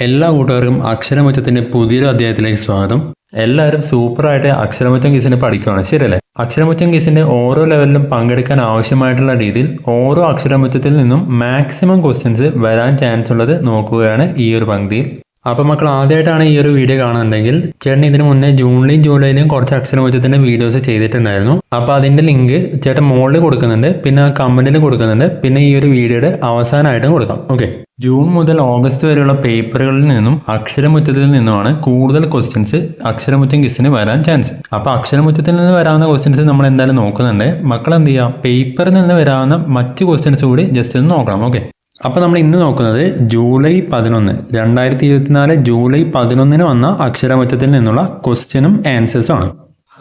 എല്ലാ കൂട്ടുകാർക്കും അക്ഷരമുറ്റത്തിന്റെ പുതിയൊരു അധ്യായത്തിലേക്ക് സ്വാഗതം. എല്ലാവരും സൂപ്പറായിട്ട് അക്ഷരമുറ്റം ക്വിസിന് പഠിക്കുകയാണ്, ശരിയല്ലേ? അക്ഷരമുറ്റം ക്വിസിന്റെ ഓരോ ലെവലിലും പങ്കെടുക്കാൻ ആവശ്യമായിട്ടുള്ള രീതിയിൽ ഓരോ അക്ഷരമുറ്റത്തിൽ നിന്നും മാക്സിമം ക്വസ്റ്റ്യൻസ് വരാൻ ചാൻസ് ഉള്ളത് നോക്കുകയാണ് ഈ ഒരു പങ്ക്തിയിൽ. അപ്പോൾ മക്കൾ ആദ്യമായിട്ടാണ് ഈ ഒരു വീഡിയോ കാണുന്നുണ്ടെങ്കിൽ ചേട്ടൻ ഇതിന് മുന്നേ ജൂണിലും ജൂലൈയിലും കുറച്ച് അക്ഷരമുറ്റത്തിന്റെ വീഡിയോസ് ചെയ്തിട്ടുണ്ടായിരുന്നു. അപ്പോൾ അതിന്റെ ലിങ്ക് ചേട്ടൻ മുകളിൽ കൊടുക്കുന്നുണ്ട്, പിന്നെ കമന്റിൽ കൊടുക്കുന്നുണ്ട്, പിന്നെ ഈ ഒരു വീഡിയോയുടെ അവസാനമായിട്ടും കൊടുക്കാം. ഓക്കെ, ജൂൺ മുതൽ ഓഗസ്റ്റ് വരെയുള്ള പേപ്പറുകളിൽ നിന്നും അക്ഷരമുറ്റത്തിൽ നിന്നുമാണ് കൂടുതൽ ക്വസ്റ്റ്യൻസ് അക്ഷരമുറ്റം ക്വിസിന് വരാൻ ചാൻസ്. അപ്പോൾ അക്ഷരമുറ്റത്തിൽ നിന്ന് വരാവുന്ന ക്വസ്റ്റ്യൻസ് നമ്മൾ എന്തായാലും നോക്കുന്നുണ്ട്. മക്കൾ എന്ത് ചെയ്യുക, പേപ്പറിൽ നിന്ന് വരാവുന്ന മറ്റ് ക്വസ്റ്റ്യൻസ് കൂടി ജസ്റ്റ് ഒന്ന് നോക്കണം. ഓക്കെ, അപ്പോൾ നമ്മൾ ഇന്ന് നോക്കുന്നത് ജൂലൈ 11 2024 ജൂലൈ 11 വന്ന അക്ഷരമുറ്റത്തിൽ നിന്നുള്ള ക്വസ്റ്റ്യനും ആൻസേഴ്സും ആണ്.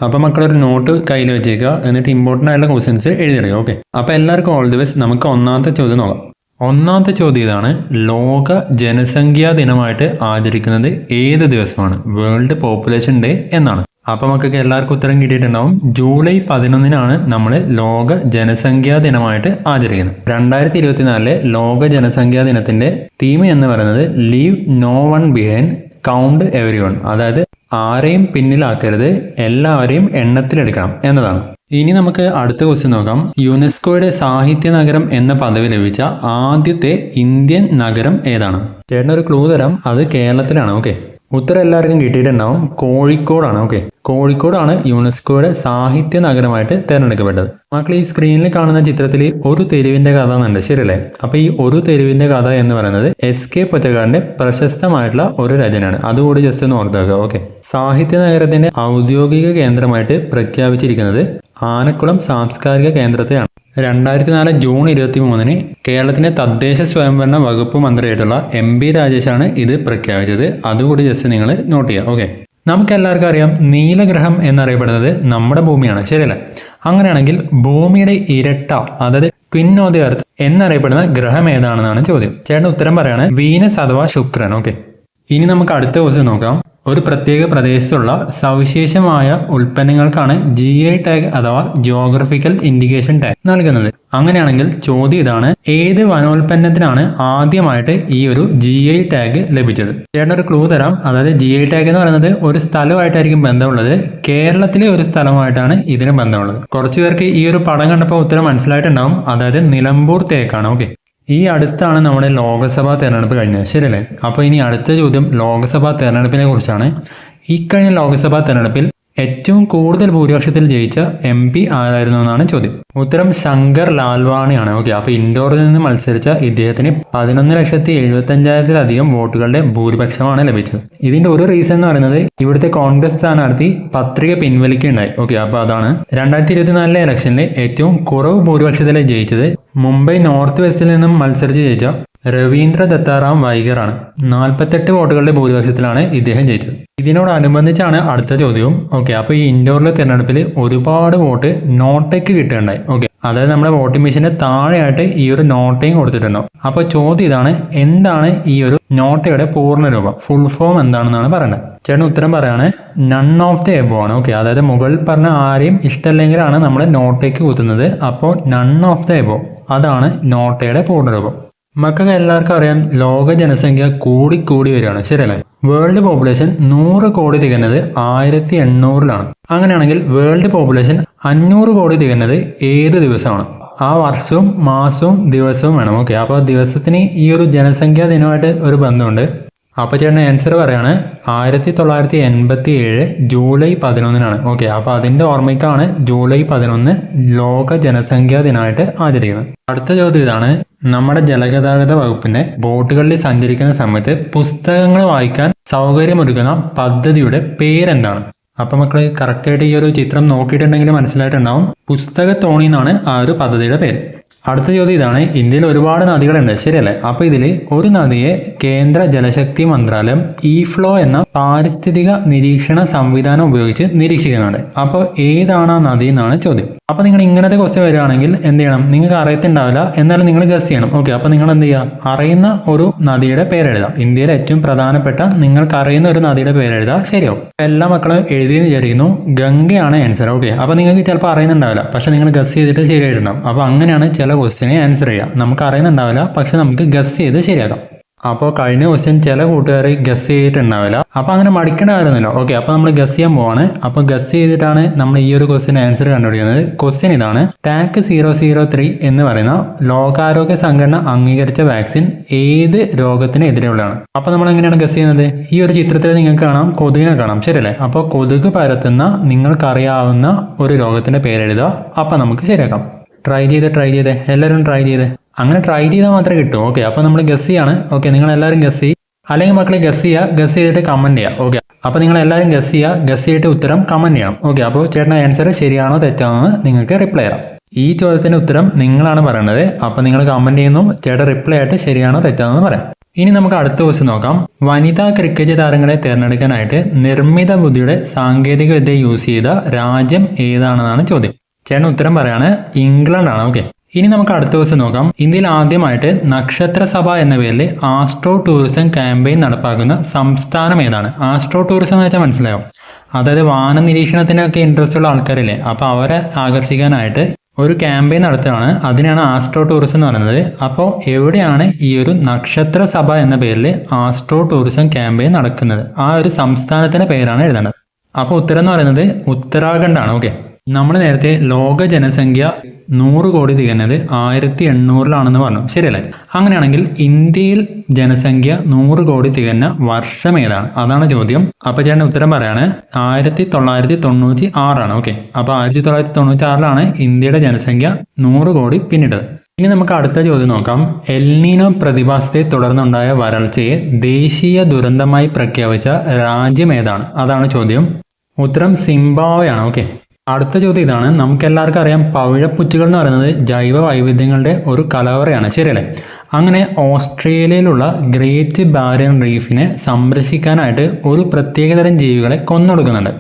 അപ്പോൾ മക്കളൊരു നോട്ട് കയ്യിൽ വെച്ചേക്കുക, എന്നിട്ട് ഇമ്പോർട്ടൻ്റ് ആയിട്ടുള്ള ക്വസ്റ്റ്യൻസ് എഴുതിയെടുക്കുക. ഓക്കെ, അപ്പോൾ എല്ലാവർക്കും ഓൾ ദി ബെസ്റ്റ്. നമുക്ക് ഒന്നാമത്തെ ചോദ്യം നോക്കാം. ഒന്നാമത്തെ ചോദ്യം ഇതാണ്: ലോക ജനസംഖ്യാ ദിനമായിട്ട് ആചരിക്കുന്നത് ഏത് ദിവസമാണ്? വേൾഡ് പോപ്പുലേഷൻ ഡേ എന്നാണ്. അപ്പം മക്കൾക്ക് എല്ലാവർക്കും ഉത്തരം കിട്ടിയിട്ടുണ്ടാവും. ജൂലൈ 11 നമ്മൾ ലോക ജനസംഖ്യാ ദിനമായിട്ട് ആചരിക്കുന്നത്. 2024 ലോക ജനസംഖ്യാ ദിനത്തിന്റെ തീം എന്ന് പറയുന്നത് leave no one behind, count everyone. അതായത് ആരെയും പിന്നിലാക്കരുത്, എല്ലാവരെയും എണ്ണത്തിലെടുക്കണം എന്നതാണ്. ഇനി നമുക്ക് അടുത്ത ക്വസ്റ്റ്യൻ നോക്കാം. യുനെസ്കോയുടെ സാഹിത്യ നഗരം എന്ന പദവി ലഭിച്ച ആദ്യത്തെ ഇന്ത്യൻ നഗരം ഏതാണ്? ചേട്ടനൊരു ക്ലൂ തരാം, അത് കേരളത്തിലാണ്. ഓക്കെ, ഉത്തരം എല്ലാവർക്കും കിട്ടിയിട്ടുണ്ടാവും. കോഴിക്കോടാണ്. ഓക്കെ, കോഴിക്കോടാണ് യുനെസ്കോയുടെ സാഹിത്യ നഗരമായിട്ട് തിരഞ്ഞെടുക്കപ്പെട്ടത്. മക്കൾ ഈ സ്ക്രീനിൽ കാണുന്ന ചിത്രത്തിൽ ഒരു തെരുവിന്റെ കഥ എന്നുണ്ട്, ശരിയല്ലേ? അപ്പൊ ഈ ഒരു തെരുവിന്റെ കഥ എന്ന് പറയുന്നത് SK പൊറ്റക്കാടിന്റെ പ്രശസ്തമായിട്ടുള്ള ഒരു രചനയാണ്. അതുകൂടി ജസ്റ്റ് ഒന്ന് ഓർത്താക്കുക. ഓക്കെ, സാഹിത്യ നഗരത്തിന്റെ ഔദ്യോഗിക കേന്ദ്രമായിട്ട് പ്രഖ്യാപിച്ചിരിക്കുന്നത് ആനക്കുളം സാംസ്കാരിക കേന്ദ്രത്തെയാണ്. 2004 ജൂൺ 23 കേരളത്തിന്റെ തദ്ദേശ സ്വയംഭരണ വകുപ്പ് മന്ത്രിയായിട്ടുള്ള MP രാജേഷാണ് ഇത് പ്രഖ്യാപിച്ചത്. അതുകൂടി ജസ്റ്റ് നിങ്ങൾ നോട്ട് ചെയ്യുക. ഓക്കെ, നമുക്ക് എല്ലാവർക്കും അറിയാം നീലഗ്രഹം എന്നറിയപ്പെടുന്നത് നമ്മുടെ ഭൂമിയാണ്, ശരിയല്ലേ? അങ്ങനെയാണെങ്കിൽ ഭൂമിയുടെ ഇരട്ട, അതായത് ട്വിൻ ഓഫ് ദി എർത്ത് എന്നറിയപ്പെടുന്ന ഗ്രഹം ഏതാണെന്നാണ് ചോദ്യം. ചേട്ടൻ ഉത്തരം പറയാണ് വീനസ് അഥവാ ശുക്രൻ. ഓക്കെ, ഇനി നമുക്ക് അടുത്ത ക്വസ്റ്റ്യൻ നോക്കാം. ഒരു പ്രത്യേക പ്രദേശത്തുള്ള സവിശേഷമായ ഉൽപ്പന്നങ്ങൾക്കാണ് GI ടാഗ് അഥവാ ജിയോഗ്രഫിക്കൽ ഇൻഡിക്കേഷൻ ടാഗ് നൽകുന്നത്. അങ്ങനെയാണെങ്കിൽ ചോദ്യം ഇതാണ്: ഏത് വനോൽപ്പന്നത്തിനാണ് ആദ്യമായിട്ട് ഈ ഒരു GI ടാഗ് ലഭിച്ചത്? ചേട്ടൻ ഒരു ക്ലൂ തരാം. അതായത് GI ടാഗ് എന്ന് പറയുന്നത് ഒരു സ്ഥലമായിട്ടായിരിക്കും ബന്ധമുള്ളത്. കേരളത്തിലെ ഒരു സ്ഥലമായിട്ടാണ് ഇതിന് ബന്ധമുള്ളത്. കുറച്ചു പേർക്ക് ഈ ഒരു പടം കണ്ടപ്പോൾ ഉത്തരം മനസ്സിലായിട്ടുണ്ടാവും. അതായത് നിലമ്പൂർ തേക്കാണ്. ഓക്കെ, ഈ അടുത്താണ് നമ്മുടെ ലോക്സഭാ തെരഞ്ഞെടുപ്പ് കഴിഞ്ഞത്, ശരിയല്ലേ? അപ്പോൾ ഇനി അടുത്ത ചോദ്യം ലോക്സഭാ തെരഞ്ഞെടുപ്പിനെ കുറിച്ചാണ്. ഇക്കഴിഞ്ഞ ലോക്സഭാ തെരഞ്ഞെടുപ്പിൽ ഏറ്റവും കൂടുതൽ ഭൂരിപക്ഷത്തിൽ ജയിച്ച MP ആരായിരുന്നു എന്നാണ് ചോദ്യം. ഉത്തരം ശങ്കർ ലാൽവാണിയാണ്. ഓക്കെ, അപ്പോൾ ഇൻഡോറിൽ നിന്ന് മത്സരിച്ച ഇദ്ദേഹത്തിന് 11,75,000 വോട്ടുകളുടെ ഭൂരിപക്ഷമാണ് ലഭിച്ചത്. ഇതിന്റെ ഒരു റീസൺ എന്ന് പറയുന്നത് ഇവിടുത്തെ കോൺഗ്രസ് സ്ഥാനാർത്ഥി പത്രിക പിൻവലിക്കുകയുണ്ടായി. ഓക്കെ, അപ്പോൾ അതാണ്. 2024 ഇലക്ഷനിൽ ഏറ്റവും കുറവ് ഭൂരിപക്ഷത്തിൽ ജയിച്ചത് മുംബൈ നോർത്ത് വെസ്റ്റിൽ നിന്നും മത്സരിച്ച് ജയിച്ച രവീന്ദ്ര ദത്താറാം വൈഗറാണ്. 48 വോട്ടുകളുടെ ഭൂരിപക്ഷത്തിലാണ് ഇദ്ദേഹം ജയിച്ചത്. ഇതിനോടനുബന്ധിച്ചാണ് അടുത്ത ചോദ്യവും. ഓക്കെ, അപ്പോൾ ഈ ഇൻഡോറിലെ തെരഞ്ഞെടുപ്പിൽ ഒരുപാട് വോട്ട് നോട്ടയ്ക്ക് കിട്ടുകയുണ്ടായി. ഓക്കെ, അതായത് നമ്മുടെ വോട്ടിംഗ് മെഷീന്റെ താഴെയായിട്ട് ഈ ഒരു നോട്ടയും കൊടുത്തിട്ടുണ്ടാവും. അപ്പോൾ ചോദ്യം ഇതാണ്: എന്താണ് ഈ ഒരു നോട്ടയുടെ പൂർണ്ണരൂപം, ഫുൾ ഫോം എന്താണെന്നാണ് പറയുന്നത്. ചേട്ടൻ ഉത്തരം പറയാണ് നൺ ഓഫ് ദി എബോ ആണ്. ഓക്കെ, അതായത് മുകളിൽ പറഞ്ഞ ആരെയും ഇഷ്ടമല്ലെങ്കിലാണ് നമ്മൾ നോട്ടയ്ക്ക് കുത്തുന്നത്. അപ്പോൾ നൺ ഓഫ് ദി എബോ, അതാണ് നോട്ടയുടെ പൂർണ്ണരൂപം. മക്കൾക്ക് എല്ലാവർക്കും അറിയാം ലോക ജനസംഖ്യ കൂടി വരികയാണ്, ശരിയല്ലേ? വേൾഡ് പോപ്പുലേഷൻ 100 കോടി തികഞ്ഞത് 1800-ലാണ്. അങ്ങനെയാണെങ്കിൽ വേൾഡ് പോപ്പുലേഷൻ 500 കോടി തികഞ്ഞത് ഏത് ദിവസമാണ്? ആ വർഷവും മാസവും ദിവസവും വേണം. ഓക്കെ, അപ്പോൾ ദിവസത്തിന് ഈ ഒരു ജനസംഖ്യാ ദിനമായിട്ട് ഒരു ബന്ധമുണ്ട്. അപ്പോൾ ചേട്ടൻ ആൻസർ പറയാണ് 1987 ജൂലൈ 11-നാണ്. ഓക്കെ, അപ്പോൾ അതിന്റെ ഓർമ്മയ്ക്കാണ് ജൂലൈ 11 ലോക ജനസംഖ്യാ ദിനമായിട്ട് ആചരിക്കുന്നത്. അടുത്ത ചോദ്യം ഇതാണ്: നമ്മുടെ ജലഗതാഗത വകുപ്പിന്റെ ബോട്ടുകളിൽ സഞ്ചരിക്കുന്ന സമയത്ത് പുസ്തകങ്ങൾ വായിക്കാൻ സൗകര്യമൊരുക്കുന്ന പദ്ധതിയുടെ പേരെന്താണ്? അപ്പൊ മക്കള് കറക്റ്റായിട്ട് ഈ ഒരു ചിത്രം നോക്കിയിട്ടുണ്ടെങ്കിൽ മനസ്സിലായിട്ടുണ്ടാവും. പുസ്തകത്തോണി എന്നാണ് ആ ഒരു പദ്ധതിയുടെ പേര്. അടുത്ത ചോദ്യം ഇതാണ്: ഇന്ത്യയിൽ ഒരുപാട് നദികളുണ്ട്, ശരിയല്ലേ? അപ്പൊ ഇതിൽ ഒരു നദിയെ കേന്ദ്ര ജലശക്തി മന്ത്രാലയം ഇഫ്ലോ എന്ന പാരിസ്ഥിതിക നിരീക്ഷണ സംവിധാനം ഉപയോഗിച്ച് നിരീക്ഷിക്കുന്നുണ്ട്. അപ്പോൾ ഏതാണ് ആ നദി എന്നാണ് ചോദ്യം. അപ്പൊ നിങ്ങൾ ഇങ്ങനത്തെ ക്വസ്റ്റ്യൻ വരികയാണെങ്കിൽ എന്ത് ചെയ്യണം? നിങ്ങൾക്ക് അറിയത്തുണ്ടാവില്ല, എന്നാലും നിങ്ങൾ ഗസ് ചെയ്യണം. ഓക്കെ, അപ്പൊ നിങ്ങൾ എന്ത് ചെയ്യുക? അറിയുന്ന ഒരു നദിയുടെ പേരെഴുതാം. ഇന്ത്യയിലെ ഏറ്റവും പ്രധാനപ്പെട്ട നിങ്ങൾക്ക് അറിയുന്ന ഒരു നദിയുടെ പേരെഴുതാം. ശരിയാവും. എല്ലാ മക്കളും എഴുതിയെന്ന് വിചാരിക്കുന്നു. ഗംഗയാണ് ആൻസർ. ഓക്കെ, അപ്പൊ നിങ്ങൾക്ക് ചിലപ്പോൾ അറിയുന്നുണ്ടാവില്ല, പക്ഷെ നിങ്ങൾ ഗസ് ചെയ്തിട്ട് ശരിയായിട്ടുണ്ടാവും. അപ്പൊ അങ്ങനെയാണ് ചില ക്വസ്റ്റ്യനെ ആൻസർ ചെയ്യുക. നമുക്ക് അറിയുന്നുണ്ടാവില്ല, പക്ഷെ നമുക്ക് ഗസ് ചെയ്ത് ശരിയാക്കാം. അപ്പോൾ കഴിഞ്ഞ ക്വസ്റ്റ്യൻ ചില കൂട്ടുകാർ ഗസ് ചെയ്തിട്ടുണ്ടാവില്ല. അപ്പോൾ അങ്ങനെ മടിക്കേണ്ട കാര്യമൊന്നുമില്ല. ഓക്കെ, അപ്പോൾ നമ്മൾ ഗസ് ചെയ്യാൻ പോവാണ്. അപ്പോൾ ഗസ് ചെയ്തിട്ടാണ് നമ്മൾ ഈ ഒരു ക്വസ്റ്റ്യൻ ആൻസർ കണ്ടുപിടിക്കുന്നത്. ക്വസ്റ്റ്യൻ ഇതാണ്: ടാക് 003 എന്ന് പറയുന്ന ലോകാരോഗ്യ സംഘടന അംഗീകരിച്ച വാക്സിൻ ഏത് രോഗത്തിനെതിരെയുള്ളതാണ്? അപ്പോൾ നമ്മൾ എങ്ങനെയാണ് ഗസ് ചെയ്യുന്നത്? ഈ ഒരു ചിത്രത്തിൽ നിങ്ങൾക്ക് കാണാം, കൊതുകിനെ കാണാം, ശരിയല്ലേ? അപ്പോൾ കൊതുക് പരത്തുന്ന നിങ്ങൾക്കറിയാവുന്ന ഒരു രോഗത്തിന്റെ പേരെഴുതുക. അപ്പോൾ നമുക്ക് ശരിയാക്കാം. ട്രൈ ചെയ്ത് എല്ലാവരും ട്രൈ ചെയ്ത്. അങ്ങനെ ട്രൈ ചെയ്താൽ മാത്രമേ കിട്ടൂ. ഓക്കെ, അപ്പോൾ നമ്മൾ ഗസ് ചെയ്യാണ്. ഓക്കെ, നിങ്ങൾ എല്ലാവരും ഗസ് ചെയ്യും, അല്ലെങ്കിൽ മക്കളെ ഗസ് ചെയ്യുക, ഗസ് ചെയ്തിട്ട് കമൻറ്റ് ചെയ്യുക. ഓക്കെ, അപ്പോൾ നിങ്ങൾ എല്ലാവരും ഗസ് ചെയ്യുക, ഗസ് ചെയ്തിട്ട് ഉത്തരം കമൻറ്റ് ചെയ്യണം. ഓക്കെ, അപ്പോൾ ചേട്ടൻ്റെ ആൻസർ ശരിയാണോ തെറ്റാണോ എന്ന് നിങ്ങൾക്ക് റിപ്ലൈ ചെയ്യാം. ഈ ചോദ്യത്തിൻ്റെ ഉത്തരം നിങ്ങളാണ് പറയേണ്ടത്. അപ്പോൾ നിങ്ങൾ കമൻറ്റ് ചെയ്യുന്നു, ചേട്ടൻ റിപ്ലൈ ആയിട്ട് ശരിയാണോ തെറ്റാണോ എന്ന് പറയാം. ഇനി നമുക്ക് അടുത്ത ക്വസ്റ്റ്യൻ നോക്കാം. വനിതാ ക്രിക്കറ്റ് താരങ്ങളെ തിരഞ്ഞെടുക്കാനായിട്ട് നിർമ്മിത ബുദ്ധിയുടെ സാങ്കേതിക വിദ്യ യൂസ് ചെയ്ത രാജ്യം ഏതാണെന്നാണ് ചോദ്യം. ചേട്ടൻ ഉത്തരം പറയാണ് ഇംഗ്ലണ്ട് ആണ്. ഓക്കെ, ഇനി നമുക്ക് അടുത്ത ദിവസം നോക്കാം. ഇന്ത്യയിൽ ആദ്യമായിട്ട് നക്ഷത്ര സഭ എന്ന പേരിൽ ആസ്ട്രോ ടൂറിസം ക്യാമ്പയിൻ നടപ്പാക്കുന്ന സംസ്ഥാനം ഏതാണ്? ആസ്ട്രോ ടൂറിസം എന്ന് വെച്ചാൽ മനസ്സിലായോ? അതായത് വാന നിരീക്ഷണത്തിനൊക്കെ ഇൻട്രസ്റ്റ് ഉള്ള ആൾക്കാരില്ലേ, അപ്പോൾ അവരെ ആകർഷിക്കാനായിട്ട് ഒരു ക്യാമ്പയിൻ നടത്തുകയാണ്. അതിനാണ് ആസ്ട്രോ ടൂറിസം എന്ന് പറയുന്നത്. അപ്പോൾ എവിടെയാണ് ഈ ഒരു നക്ഷത്ര സഭ എന്ന പേരിൽ ആസ്ട്രോ ടൂറിസം ക്യാമ്പയിൻ നടക്കുന്നത്? ആ ഒരു സംസ്ഥാനത്തിൻ്റെ പേരാണ് എഴുതേണ്ടത്. അപ്പോൾ ഉത്തരം എന്ന് പറയുന്നത് ഉത്തരാഖണ്ഡാണ്. ഓക്കെ, നമ്മൾ നേരത്തെ ലോക ജനസംഖ്യ 100 കോടി തികഞ്ഞത് 1800-ലാണെന്ന് പറഞ്ഞു, ശരിയല്ലേ? അങ്ങനെയാണെങ്കിൽ ഇന്ത്യയിൽ ജനസംഖ്യ 100 കോടി തികഞ്ഞ വർഷം ഏതാണ്? അതാണ് ചോദ്യം. അപ്പോൾ ചേട്ടൻ ഉത്തരം പറയാണ് 1996 ഓക്കെ, അപ്പോൾ 1996-ലാണ് ഇന്ത്യയുടെ ജനസംഖ്യ 100 കോടി പിന്നിട്ടത്. ഇനി നമുക്ക് അടുത്ത ചോദ്യം നോക്കാം. എൽനീനോ പ്രതിഭാസത്തെ തുടർന്നുണ്ടായ വരൾച്ചയെ ദേശീയ ദുരന്തമായി പ്രഖ്യാപിച്ച രാജ്യം ഏതാണ്? അതാണ് ചോദ്യം. ഉത്തരം സിംബാബ്വെയാണ്. ഓക്കെ, അടുത്ത ചോദ്യം ഇതാണ്. നമുക്ക് എല്ലാവർക്കും അറിയാം, പവിഴപ്പുറ്റുകൾ എന്ന് പറയുന്നത് ജൈവ വൈവിധ്യങ്ങളുടെ ഒരു കലവറയാണ്, ശരിയല്ലേ? അങ്ങനെ ഓസ്ട്രേലിയയിലുള്ള ഗ്രേറ്റ് ബാരിയർ റീഫിനെ സംരക്ഷിക്കാനായിട്ട് ഒരു പ്രത്യേകതരം ജീവികളെ കൊന്നൊടുക്കുന്നുണ്ട്.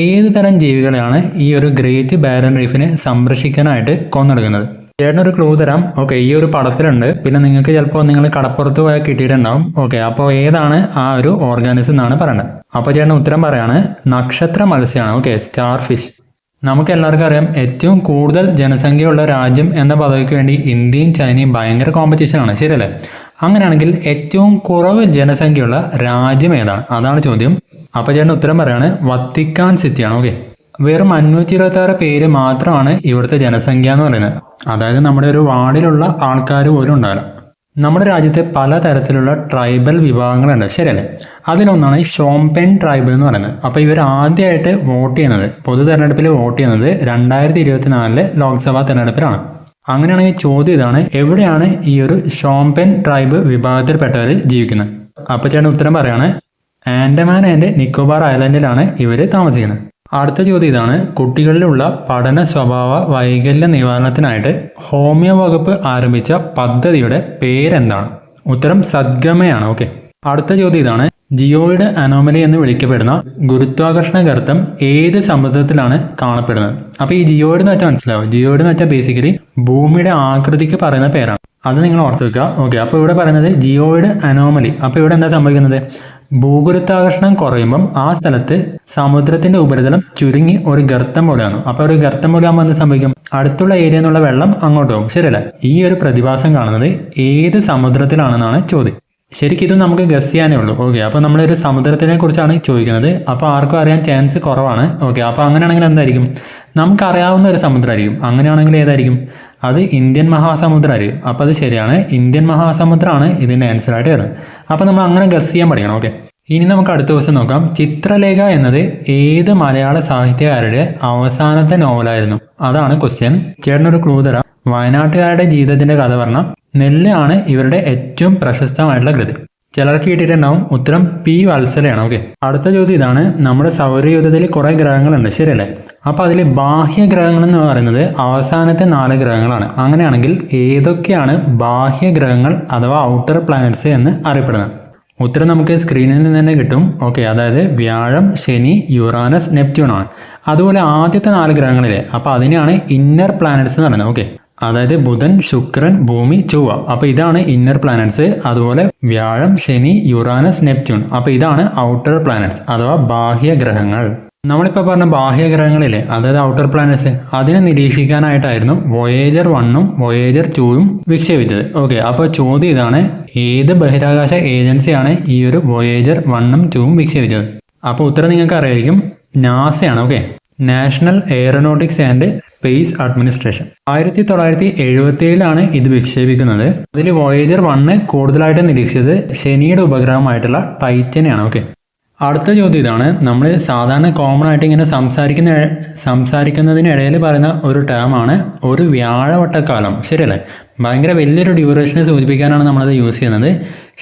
ഏത് തരം ജീവികളെയാണ് ഈ ഒരു ഗ്രേറ്റ് ബാരിയർ റീഫിനെ സംരക്ഷിക്കാനായിട്ട് കൊന്നൊടുക്കുന്നത്? ചേട്ടനൊരു ക്ലൂ തരാം. ഓക്കെ, ഈ ഒരു പടത്തിലുണ്ട്. പിന്നെ നിങ്ങൾക്ക് ചിലപ്പോൾ നിങ്ങൾ കടപ്പുറത്ത് പോയാൽ കിട്ടിയിട്ടുണ്ടാവും. ഓക്കെ, അപ്പോൾ ഏതാണ് ആ ഒരു ഓർഗാനിസം എന്നാണ് പറയുന്നത്. അപ്പോൾ ചേട്ടൻ ഉത്തരം പറയാണ് നക്ഷത്ര മത്സ്യമാണ്. Okay, star fish. നമുക്ക് എല്ലാവർക്കും അറിയാം, ഏറ്റവും കൂടുതൽ ജനസംഖ്യയുള്ള രാജ്യം എന്ന പദവിക്ക് വേണ്ടി ഇന്ത്യയും ചൈനയും ഭയങ്കര കോമ്പറ്റീഷനാണ്, ശരിയല്ലേ? അങ്ങനെയാണെങ്കിൽ ഏറ്റവും കുറവ് ജനസംഖ്യയുള്ള രാജ്യം ഏതാണ്? അതാണ് ചോദ്യം. അപ്പോൾ ചേട്ടൻ ഉത്തരം പറയാണ് വത്തിക്കാൻ സിറ്റിയാണ്. ഓക്കെ, വെറും 526 പേര് മാത്രമാണ് ഇവിടുത്തെ ജനസംഖ്യ എന്ന് പറയുന്നത്. അതായത് നമ്മുടെ ഒരു വാർഡിലുള്ള ആൾക്കാർ പോലും ഉണ്ടാവില്ല. നമ്മുടെ രാജ്യത്തെ പലതരത്തിലുള്ള ട്രൈബൽ വിഭാഗങ്ങളുണ്ട്, ശരിയല്ലേ? അതിലൊന്നാണ് ഈ ഷോംപെൻ ട്രൈബ് എന്ന് പറയുന്നത്. അപ്പോൾ ഇവർ ആദ്യമായിട്ട് വോട്ട് ചെയ്യുന്നത്, പൊതു തെരഞ്ഞെടുപ്പിൽ വോട്ട് ചെയ്യുന്നത് 2024 ലോക്സഭാ തെരഞ്ഞെടുപ്പിലാണ്. അങ്ങനെയാണെങ്കിൽ ചോദ്യം ഇതാണ്: എവിടെയാണ് ഈ ഒരു ഷോംപെൻ ട്രൈബ് വിഭാഗത്തിൽപ്പെട്ടവർ ജീവിക്കുന്നത്? അപ്പോൾ ചേട്ടൻ ഉത്തരം പറയാണ് ആൻഡമാൻ ആൻഡ് നിക്കോബാർ ഐലൻഡിലാണ് ഇവർ താമസിക്കുന്നത്. അടുത്ത ചോദ്യം ഇതാണ്: കുട്ടികളിലുള്ള പഠന സ്വഭാവ വൈകല്യ നിവാരണത്തിനായിട്ട് ഹോമിയോ വകുപ്പ് ആരംഭിച്ച പദ്ധതിയുടെ പേരെന്താണ്? ഉത്തരം സദ്ഗമയാണ്. ഓക്കെ, അടുത്ത ചോദ്യം ഇതാണ്: ജിയോയിഡ് അനോമലി എന്ന് വിളിക്കപ്പെടുന്ന ഗുരുത്വാകർഷണ ഗർത്തം ഏത് സമുദ്രത്തിലാണ് കാണപ്പെടുന്നത്? അപ്പോൾ ഈ ജിയോയിഡ് എന്ന് വെച്ചാൽ മനസ്സിലാവും. ജിയോയിഡ് എന്ന് വെച്ചാൽ ബേസിക്കലി ഭൂമിയുടെ ആകൃതിക്ക് പറയുന്ന പേരാണ്. അത് നിങ്ങൾ ഓർത്ത് വെക്കുക. ഓക്കെ, അപ്പോൾ ഇവിടെ പറയുന്നത് ജിയോയിഡ് അനോമലി. അപ്പോൾ ഇവിടെ എന്താ സംഭവിക്കുന്നത്? ഭൂഗുരുത്വാകർഷണം കുറയുമ്പം ആ സ്ഥലത്ത് സമുദ്രത്തിന്റെ ഉപരിതലം ചുരുങ്ങി ഒരു ഗർത്തം പോലെയാണ്. അപ്പോൾ ഒരു ഗർത്തം പോലെ ആകുമ്പോൾ എന്ത് സംഭവിക്കും? അടുത്തുള്ള ഏരിയ എന്നുള്ള വെള്ളം അങ്ങോട്ട് പോകും, ശരിയല്ല? ഈ ഒരു പ്രതിഭാസം കാണുന്നത് ഏത് സമുദ്രത്തിലാണെന്നാണ് ചോദ്യം. ശരിക്കും ഇത് നമുക്ക് ഗസ് ചെയ്യാനേ ഉള്ളൂ. ഓക്കെ, അപ്പോൾ നമ്മളൊരു സമുദ്രത്തിനെ കുറിച്ചാണ് ചോദിക്കുന്നത്. അപ്പോൾ ആർക്കും അറിയാൻ ചാൻസ് കുറവാണ്. ഓക്കെ, അപ്പോൾ അങ്ങനെയാണെങ്കിൽ എന്തായിരിക്കും? നമുക്കറിയാവുന്ന ഒരു സമുദ്രമായിരിക്കും. അങ്ങനെയാണെങ്കിൽ ഏതായിരിക്കും? അത് ഇന്ത്യൻ മഹാസമുദ്രമായിരിക്കും. അപ്പോൾ അത് ശരിയാണ്, ഇന്ത്യൻ മഹാസമുദ്രമാണ് ഇതിൻ്റെ ആൻസറായിട്ട് വരുന്നത്. അപ്പോൾ നമ്മൾ അങ്ങനെ ഗസ് ചെയ്യാൻ പഠിക്കണം. ഓക്കെ, ഇനി നമുക്ക് അടുത്ത ദിവസം നോക്കാം. ചിത്രലേഖ എന്നത് ഏത് മലയാള സാഹിത്യകാരുടെ അവസാനത്തെ നോവലായിരുന്നു? അതാണ് ക്വസ്റ്റ്യൻ. ചേട്ടനൊരു ക്ലൂ തരാം. വയനാട്ടുകാരുടെ ജീവിതത്തിന്റെ കഥ പറഞ്ഞ നെല്ല് ആണ് ഇവരുടെ ഏറ്റവും പ്രശസ്തമായിട്ടുള്ള കൃതി. ചിലർക്ക് കിട്ടിയിട്ടുണ്ടാവും. ഉത്തരം പി വത്സലയാണ്. ഓക്കെ, അടുത്ത ചോദ്യം ഇതാണ്: നമ്മുടെ സൗരയൂഥത്തിൽ കുറേ ഗ്രഹങ്ങളുണ്ട്, ശരിയല്ലേ? അപ്പോൾ അതിൽ ബാഹ്യ ഗ്രഹങ്ങൾ എന്ന് പറയുന്നത് അവസാനത്തെ 4 ഗ്രഹങ്ങളാണ്. അങ്ങനെയാണെങ്കിൽ ഏതൊക്കെയാണ് ബാഹ്യ ഗ്രഹങ്ങൾ അഥവാ ഔട്ടർ പ്ലാനറ്റ്സ് എന്ന് അറിയപ്പെടുന്നത്? ഉത്തരം നമുക്ക് സ്ക്രീനിൽ നിന്ന് തന്നെ കിട്ടും. ഓക്കെ, അതായത് വ്യാഴം, ശനി, യുറാനസ്, നെപ്റ്റ്യൂൺ ആണ്. അതുപോലെ ആദ്യത്തെ 4 ഗ്രഹങ്ങളിലെ, അപ്പോൾ അതിനെയാണ് ഇന്നർ പ്ലാനറ്റ്സ് എന്ന് പറയുന്നത്. ഓക്കെ, അതായത് ബുധൻ, ശുക്രൻ, ഭൂമി, ചൊവ്വ. അപ്പോൾ ഇതാണ് ഇന്നർ പ്ലാനറ്റ്സ്. അതുപോലെ വ്യാഴം, ശനി, യുറാനസ്, നെപ്റ്റ്യൂൺ. അപ്പോൾ ഇതാണ് ഔട്ടർ പ്ലാനറ്റ്സ് അഥവാ ബാഹ്യ ഗ്രഹങ്ങൾ. നമ്മളിപ്പോൾ പറഞ്ഞ ബാഹ്യഗ്രഹങ്ങളിലെ അതായത് ഔട്ടർ പ്ലാനറ്റ്സ് അതിനെ നിരീക്ഷിക്കാനായിട്ടായിരുന്നു വോയേജർ 1ഉം വോയേജർ 2ഉം വിക്ഷേപിച്ചത്. ഓക്കെ, അപ്പോൾ ചോദ്യം ഇതാണ്, ഏത് ബഹിരാകാശ ഏജൻസിയാണ് ഈ ഒരു വോയേജർ 1ഉം 2ഉം വിക്ഷേപിച്ചത്? അപ്പോൾ ഉത്തരം നിങ്ങൾക്ക് അറിയായിരിക്കും, നാസയാണ്. Okay, National Aeronautics and Space Administration. 1977 ഇത് വിക്ഷേപിക്കുന്നത്. അതിൽ വോയേജർ 1 കൂടുതലായിട്ട് നിരീക്ഷിച്ചത് ശനിയുടെ ഉപഗ്രഹമായിട്ടുള്ള ടൈറ്റനെയാണ്. ഓക്കെ, അടുത്ത ചോദ്യം ഇതാണ്, നമ്മൾ സാധാരണ കോമൺ ആയിട്ട് ഇങ്ങനെ സംസാരിക്കുന്നതിനിടയിൽ പറയുന്ന ഒരു ടേമാണ് ഒരു വ്യാഴവട്ടക്കാലം, ശരിയല്ലേ? ഭയങ്കര വലിയൊരു ഡ്യൂറേഷനെ സൂചിപ്പിക്കാനാണ് നമ്മളത് യൂസ് ചെയ്യുന്നത്.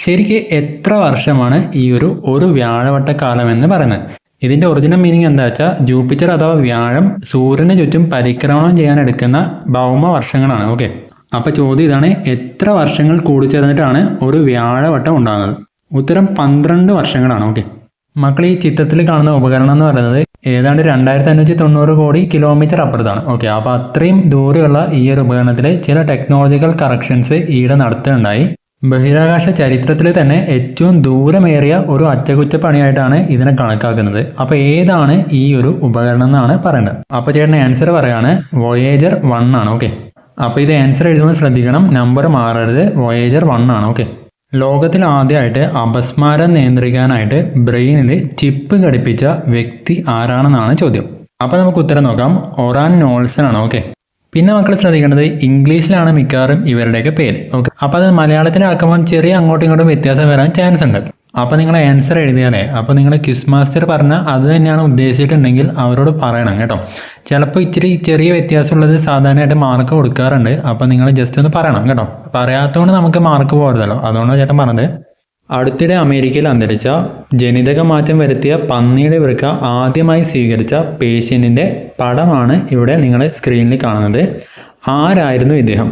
ശരിക്ക് എത്ര വർഷമാണ് ഈ ഒരു വ്യാഴവട്ടക്കാലം എന്ന് പറയുന്നത്? ഇതിൻ്റെ ഒറിജിനൽ മീനിങ് എന്താ വെച്ചാൽ ജൂപ്പിറ്റർ അഥവാ വ്യാഴം സൂര്യന് ചുറ്റും പരിക്രമണം ചെയ്യാൻ എടുക്കുന്ന ഭൗമ വർഷങ്ങളാണ്. ഓക്കെ, അപ്പോൾ ചോദ്യം ഇതാണ്, എത്ര വർഷങ്ങൾ കൂടിച്ചേർന്നിട്ടാണ് ഒരു വ്യാഴവട്ടം ഉണ്ടാകുന്നത്? ഉത്തരം 12 വർഷങ്ങളാണ്. ഓക്കെ, മക്കൾ ഈ ചിത്രത്തിൽ കാണുന്ന ഉപകരണം എന്ന് പറയുന്നത് ഏതാണ്ട് 2590 കോടി കിലോമീറ്റർ അപ്പുറത്താണ്. ഓക്കെ, അപ്പോൾ അത്രയും ദൂരെയുള്ള ഈ ഒരു ഉപകരണത്തിൽ ചില ടെക്നോളജിക്കൽ കറക്ഷൻസ് ഈയിടെ നടത്തുന്നുണ്ടായി. ബഹിരാകാശ ചരിത്രത്തിൽ തന്നെ ഏറ്റവും ദൂരമേറിയ ഒരു അറ്റകുറ്റപ്പണിയായിട്ടാണ് ഇതിനെ കണക്കാക്കുന്നത്. അപ്പോൾ ഏതാണ് ഈ ഒരു ഉപകരണം എന്നാണ് പറയേണ്ടത്. അപ്പോൾ ചേട്ടൻ ആൻസർ പറയാണ് വോയേജർ 1 ആണ്. ഓക്കെ, അപ്പോൾ ഇത് ആൻസർ എഴുതുമ്പോൾ ശ്രദ്ധിക്കണം, നമ്പർ മാറരുത്, വോയേജർ 1 ആണ്. ഓക്കെ, ലോകത്തിൽ ആദ്യമായിട്ട് അപസ്മാരം നിയന്ത്രിക്കാനായിട്ട് ബ്രെയിനിൽ ചിപ്പ് ഘടിപ്പിച്ച വ്യക്തി ആരാണെന്നാണ് ചോദ്യം. അപ്പോൾ നമുക്ക് ഉത്തരം നോക്കാം, ഒറാൻ നോൾസൺ ആണ്. ഓക്കെ, പിന്നെ മക്കൾ ശ്രദ്ധിക്കേണ്ടത് ഇംഗ്ലീഷിലാണ് മിക്കവാറും ഇവരുടെയൊക്കെ പേര്. ഓക്കെ, അപ്പോൾ അത് മലയാളത്തിലാക്കുമ്പോൾ ചെറിയ അങ്ങോട്ടും ഇങ്ങോട്ടും വ്യത്യാസം വരാൻ ചാൻസ് ഉണ്ട്. അപ്പോൾ നിങ്ങൾ ആൻസർ എഴുതിയാലേ, അപ്പോൾ നിങ്ങൾ ക്വിസ് മാസ്റ്റർ പറഞ്ഞാൽ അത് തന്നെയാണ് ഉദ്ദേശിച്ചിട്ടുണ്ടെങ്കിൽ അവരോട് പറയണം കേട്ടോ. ചിലപ്പോൾ ഇച്ചിരി ചെറിയ വ്യത്യാസമുള്ളത് സാധാരണയായിട്ട് മാർക്ക് കൊടുക്കാറുണ്ട്. അപ്പോൾ നിങ്ങൾ ജസ്റ്റ് ഒന്ന് പറയണം കേട്ടോ. പറയാത്തതുകൊണ്ട് നമുക്ക് മാർക്ക് പോകരുതല്ലോ, അതുകൊണ്ടാണ് ചേട്ടൻ പറഞ്ഞത്. അടുത്തിടെ അമേരിക്കയിൽ അന്തരിച്ച ജനിതക മാറ്റം വരുത്തിയ പന്നിയുടെ വൃക്ക ആദ്യമായി സ്വീകരിച്ച പേഷ്യൻറ്റിൻ്റെ പടമാണ് ഇവിടെ നിങ്ങൾ സ്ക്രീനിൽ കാണുന്നത്. ആരായിരുന്നു ഇദ്ദേഹം?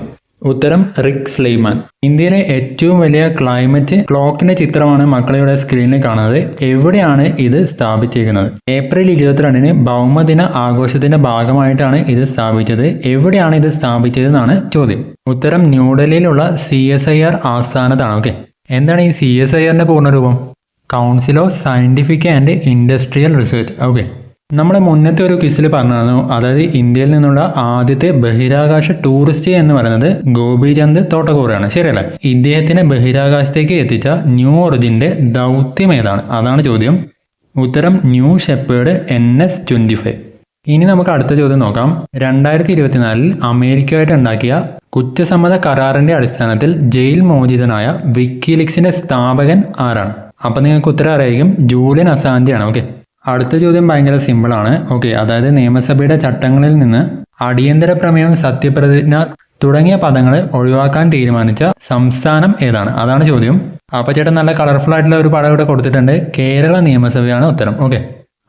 ഉത്തരം റിക് സ്ലെയ്മാൻ. ഇന്ത്യയിലെ ഏറ്റവും വലിയ ക്ലൈമറ്റ് ക്ലോക്കിന്റെ ചിത്രമാണ് മക്കളിവിടെ സ്ക്രീനിൽ കാണുന്നത്. എവിടെയാണ് ഇത് സ്ഥാപിച്ചിരിക്കുന്നത്? ഏപ്രിൽ 22 ഭൗമദിന ആഘോഷത്തിന്റെ ഭാഗമായിട്ടാണ് ഇത് സ്ഥാപിച്ചത്. എവിടെയാണ് ഇത് സ്ഥാപിച്ചതെന്നാണ് ചോദ്യം. ഉത്തരം ന്യൂഡൽഹിയിലുള്ള CSIR ആസ്ഥാനത്താണ്. ഓക്കെ, എന്താണ് ഈ CSIRന്റെ പൂർണ്ണരൂപം? Council of Scientific and Industrial Research. Okay, നമ്മൾ മുന്നത്തെ ഒരു ക്വിസിൽ പറഞ്ഞിരുന്നു, അതായത് ഇന്ത്യയിൽ നിന്നുള്ള ആദ്യത്തെ ബഹിരാകാശ ടൂറിസ്റ്റ് എന്ന് പറയുന്നത് ഗോപിചന്ദ് തോട്ടക്കൂറയാണ്, ശരിയല്ലേ? ഇദ്ദേഹത്തിനെ ബഹിരാകാശത്തേക്ക് എത്തിച്ച ന്യൂ ഒറിജിന്റെ ദൗത്യം ഏതാണ്? അതാണ് ചോദ്യം. ഉത്തരം ന്യൂ ഷെപ്പേർഡ് NS-25. ഇനി നമുക്ക് അടുത്ത ചോദ്യം നോക്കാം. 2024 അമേരിക്കയായിട്ട് ഉണ്ടാക്കിയ കുറ്റസമ്മത കരാറിന്റെ അടിസ്ഥാനത്തിൽ ജയിൽ മോചിതനായ വിക്കിലീക്സിന്റെ സ്ഥാപകൻ ആരാണ്? അപ്പം നിങ്ങൾക്ക് ഉത്തരം അറിയായിരിക്കും, ജൂലിയൻ അസാഞ്ചാണ്. ഓക്കെ, അടുത്ത ചോദ്യം ഭയങ്കര സിമ്പിളാണ്. ഓക്കെ, അതായത് നിയമസഭയുടെ ചട്ടങ്ങളിൽ നിന്ന് അടിയന്തര പ്രമേയം, സത്യപ്രതിജ്ഞ തുടങ്ങിയ പദങ്ങൾ ഒഴിവാക്കാൻ തീരുമാനിച്ച സംസ്ഥാനം ഏതാണ്? അതാണ് ചോദ്യം. അപ്പോൾ ചേട്ടൻ നല്ല കളർഫുൾ ആയിട്ടുള്ള ഒരു പടം ഇവിടെ കൊടുത്തിട്ടുണ്ട്. കേരള നിയമസഭയാണ് ഉത്തരം. ഓക്കെ,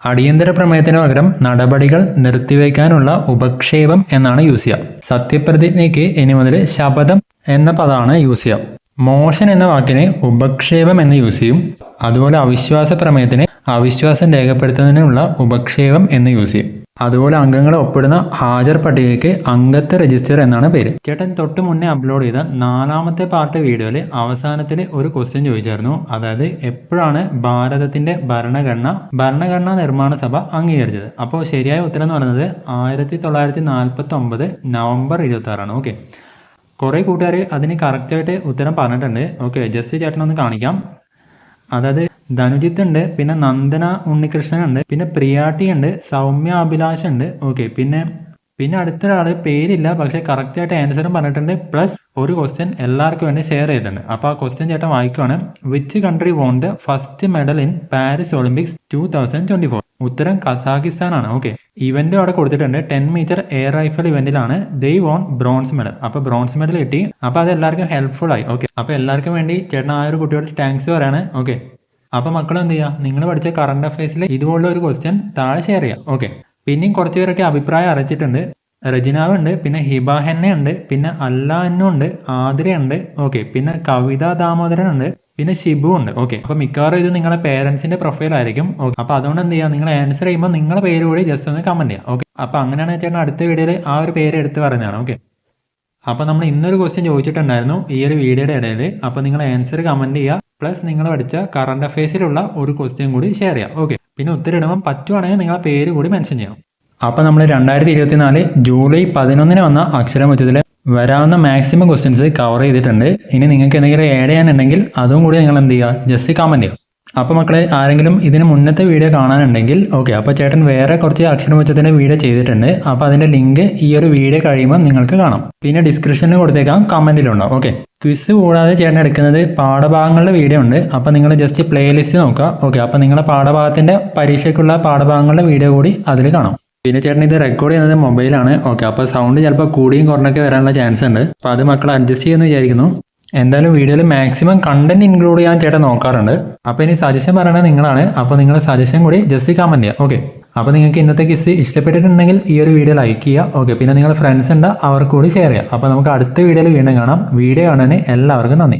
അടിയന്തര പ്രമേയത്തിന് പകരം നടപടികൾ നിർത്തിവെക്കാനുള്ള ഉപക്ഷേപം എന്നാണ് യൂസ് ചെയ്യുക. സത്യപ്രതിജ്ഞയ്ക്ക് ഇനി മുതൽ ശപഥം എന്ന പദമാണ് യൂസ് ചെയ്യുക. മോഷൻ എന്ന വാക്കിന് ഉപക്ഷേപം എന്ന് യൂസ് ചെയ്യും. അതുപോലെ അവിശ്വാസ പ്രമേയത്തിന് അവിശ്വാസം രേഖപ്പെടുത്തുന്നതിനുള്ള ഉപക്ഷേപം എന്ന് യൂസ് ചെയ്യും. അതുപോലെ അംഗങ്ങൾ ഒപ്പിടുന്ന ഹാജർ പട്ടികയ്ക്ക് അംഗത്വ രജിസ്റ്റർ എന്നാണ് പേര്. ചേട്ടൻ തൊട്ട് മുന്നേ അപ്ലോഡ് ചെയ്ത 4ാമത്തെ പാർട്ട് വീഡിയോയിൽ അവസാനത്തിൽ ഒരു ക്വസ്റ്റ്യൻ ചോദിച്ചായിരുന്നു. അതായത് എപ്പോഴാണ് ഭാരതത്തിന്റെ ഭരണഘടനാ നിർമ്മാണ സഭ അംഗീകരിച്ചത്? അപ്പോൾ ശരിയായ ഉത്തരം എന്ന് പറയുന്നത് 1949 നവംബർ 26 ആണ്. ഓക്കെ, കുറേ കൂട്ടുകാർ അതിന് കറക്റ്റായിട്ട് ഉത്തരം പറഞ്ഞിട്ടുണ്ട്. ഓക്കെ, ജസ്റ്റ് ചേട്ടനൊന്ന് കാണിക്കാം. അതായത് ധനുജിത്ത് ഉണ്ട്, പിന്നെ നന്ദന ഉണ്ണികൃഷ്ണൻ ഉണ്ട്, പിന്നെ പ്രിയാട്ടി ഉണ്ട്, സൗമ്യ അഭിലാഷ് ഉണ്ട്. ഓക്കെ, പിന്നെ അടുത്തൊരാൾ പേരില്ല, പക്ഷെ കറക്റ്റായിട്ട് ആൻസറും പറഞ്ഞിട്ടുണ്ട്. പ്ലസ് ഒരു ക്വസ്റ്റ്യൻ എല്ലാവർക്കും വേണ്ടി ഷെയർ ചെയ്തിട്ടുണ്ട്. അപ്പോൾ ആ ക്വസ്റ്റ്യൻ ചേട്ടൻ വായിക്കുവാണ്. Which country won the first medal in Paris Olympics 2024? ഉത്തരം കസാഖിസ്ഥാൻ ആണ്. ഓക്കെ, ഇവന്റ് അവിടെ കൊടുത്തിട്ടുണ്ട്. 10 മീറ്റർ എയർ റൈഫിൾ ഇവന്റിലാണ് ദേ വോൺ ബ്രോൺസ് മെഡൽ. അപ്പോൾ ബ്രോൺസ് മെഡൽ കിട്ടി. അപ്പോൾ അത് എല്ലാവർക്കും ഹെൽപ്ഫുൾ ആയി. ഓക്കെ, അപ്പോൾ എല്ലാവർക്കും വേണ്ടി ചേട്ടൻ ആ ഒരു കുട്ടിയോട് താങ്ക്സ് പറയാണ്. ഓക്കെ, അപ്പോൾ മക്കൾ എന്ത് ചെയ്യുക, നിങ്ങൾ പഠിച്ച കറണ്ട് അഫയേഴ്സിൽ ഇതുപോലുള്ള ഒരു ക്വസ്റ്റ്യൻ താഴെ ഷെയർ ചെയ്യുക. ഓക്കെ, പിന്നെയും കുറച്ച് പേരൊക്കെ അഭിപ്രായം അറിയിച്ചിട്ടുണ്ട്. റജിനാവ് ഉണ്ട്, പിന്നെ ഹിബ ഹെന്ന ഉണ്ട്, പിന്നെ അല്ലാന്നു ഉണ്ട്, ആതിര ഉണ്ട്. ഓക്കെ, പിന്നെ കവിത ദാമോദരൻ ഉണ്ട്, പിന്നെ ഷിബു ഉണ്ട്. ഓക്കെ, അപ്പോൾ മിക്കവാറും ഇത് നിങ്ങളെ പേരൻസിന്റെ പ്രൊഫൈൽ ആയിരിക്കും. ഓക്കെ, അപ്പോൾ അതുകൊണ്ട് എന്ത് ചെയ്യുക, നിങ്ങൾ ആൻസർ ചെയ്യുമ്പോൾ നിങ്ങളുടെ പേര് കൂടി ജസ്റ്റ് ഒന്ന് കമന്റ് ചെയ്യുക. ഓക്കെ, അപ്പോൾ അങ്ങനെയാണ് ചേട്ടൻ അടുത്ത വീഡിയോയിൽ ആ ഒരു പേര് എടുത്ത് പറഞ്ഞതാണ്. ഓക്കെ, അപ്പോൾ നമ്മൾ ഇന്നൊരു ക്വസ്റ്റ്യൻ ചോദിച്ചിട്ടുണ്ടായിരുന്നു ഈ ഒരു വീഡിയോയുടെ ഇടയിൽ. അപ്പോൾ നിങ്ങൾ ആൻസർ കമന്റ് ചെയ്യുക, പ്ലസ് നിങ്ങൾ പഠിച്ച കറണ്ട് അഫയേഴ്സിലുള്ള ഒരു ക്വസ്റ്റ്യൻ കൂടി ഷെയർ ചെയ്യുക. ഓക്കെ, പിന്നെ ഉത്തരം ഇടുമ്പോൾ പറ്റുവാണെങ്കിൽ നിങ്ങളെ പേര് കൂടി മെൻഷൻ ചെയ്യണം. അപ്പോൾ നമ്മൾ 2024 ജൂലൈ 11 വന്ന അക്ഷരമുറ്റത്തിലെ വരാവുന്ന മാക്സിമം ക്വസ്റ്റ്യൻസ് കവർ ചെയ്തിട്ടുണ്ട്. ഇനി നിങ്ങൾക്ക് എന്തെങ്കിലും ആഡ് ചെയ്യാനുണ്ടെങ്കിൽ അതും കൂടി നിങ്ങൾ എന്ത് ചെയ്യുക, ജസ്റ്റ് കമൻറ്റ് ചെയ്യുക. അപ്പോൾ മക്കളെ, ആരെങ്കിലും ഇതിന് മുന്നത്തെ വീഡിയോ കാണാനുണ്ടെങ്കിൽ ഓക്കെ, അപ്പോൾ ചേട്ടൻ വേറെ കുറച്ച് അക്ഷരമുറ്റത്തിൻ്റെ വീഡിയോ ചെയ്തിട്ടുണ്ട്. അപ്പോൾ അതിൻ്റെ ലിങ്ക് ഈ ഒരു വീഡിയോ കഴിയുമ്പോൾ നിങ്ങൾക്ക് കാണാം. പിന്നെ ഡിസ്ക്രിപ്ഷനിൽ കൊടുത്തേക്കാം, കമൻറ്റിലുണ്ടോ. ഓക്കെ, ക്വിസ് കൂടാതെ ചേട്ടൻ എടുക്കുന്നത് പാഠഭാഗങ്ങളുടെ വീഡിയോ ഉണ്ട്. അപ്പോൾ നിങ്ങൾ ജസ്റ്റ് പ്ലേലിസ്റ്റ് നോക്കുക. ഓക്കെ, അപ്പോൾ നിങ്ങളുടെ പാഠഭാഗത്തിൻ്റെ പരീക്ഷയ്ക്കുള്ള പാഠഭാഗങ്ങളുടെ വീഡിയോ കൂടി അതിൽ കാണാം. പിന്നെ ചേട്ടൻ ഇത് റെക്കോർഡ് ചെയ്യുന്നത് മൊബൈലാണ്. ഓക്കെ, അപ്പോൾ സൗണ്ട് ചിലപ്പോൾ കൂടിയും കുറഞ്ഞൊക്കെ വരാനുള്ള ചാൻസ് ഉണ്ട്. അപ്പോൾ അത് മക്കൾ അഡ്ജസ്റ്റ് ചെയ്യുമെന്ന് വിചാരിക്കുന്നു. എന്തായാലും വീഡിയോയിൽ മാക്സിമം കണ്ടന്റ് ഇൻക്ലൂഡ് ചെയ്യാൻ ചേട്ടൻ നോക്കാറുണ്ട്. അപ്പോൾ ഇനി സജഷൻ പറയണത് നിങ്ങളാണ്. അപ്പോൾ നിങ്ങളുടെ സജഷൻ കൂടി ജസ്റ്റ് കമൻറ്റ് ചെയ്യുക. ഓക്കെ, അപ്പോൾ നിങ്ങൾക്ക് ഇന്നത്തെ ക്വിസ് ഇഷ്ടപ്പെട്ടിട്ടുണ്ടെങ്കിൽ ഈ ഒരു വീഡിയോ ലൈക്ക് ചെയ്യുക. ഓക്കെ, പിന്നെ നിങ്ങളുടെ ഫ്രണ്ട്സ് ഉണ്ട് അവർക്ക് കൂടി ഷെയർ ചെയ്യുക. അപ്പോൾ നമുക്ക് അടുത്ത വീഡിയോയിൽ വീണ്ടും കാണാം. വീഡിയോ കാണാൻ എല്ലാവർക്കും നന്ദി.